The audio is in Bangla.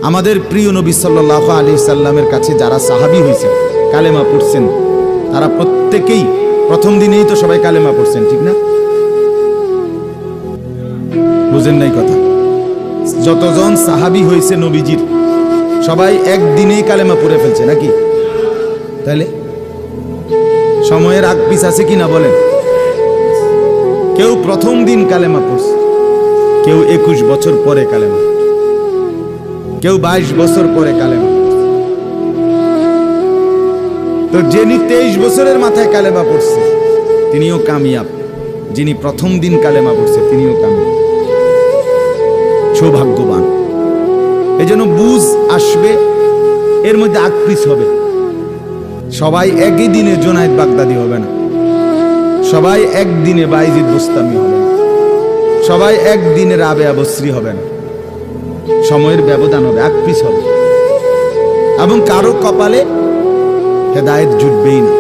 আমাদের প্রিয় নবী সাল্লাল্লাহু আলাইহি সাল্লামের কাছে যারা সাহাবী হয়েছেন, কালেমা পড়ছেন, তারা প্রত্যেকেই প্রথম দিনেই তো সবাই কালেমা পড়ছেন, ঠিক না? বুঝেন নাই কথা? যতজন সাহাবী হয়েছে নবীজির, সবাই একদিনেই কালেমা পড়ে ফেলছে নাকি? তাহলে সময়ের আগ পিছ আছে কিনা বলেন? কেউ প্রথম দিন কালেমা পড়ছে, কেউ 21 বছর পরে কালেমা, কেউ 22 বছর পরে কালেমা। তো যিনি 23 বছরের মাথায় কালেমা পড়ছে তিনিও কামিয়াব, যিনি প্রথম দিন কালেমা পড়ছে তিনিও কামিয়াব, সৌভাগ্যবান। এই জন্য বুঝ আসবে, এর মধ্যে আকৃষ্ট হবে। সবাই একই দিনে জুনায়েদ বাগদাদি হবে না, সবাই একদিনে বাইজিদ বুস্তামি হবে না, সবাই একদিনে রাবেয়া বসরি হবে না। সময়ের ব্যবধান হবে, আকৃষ্ট হবে, এবং কারো কপালে হেদায়েত জুটবেই না।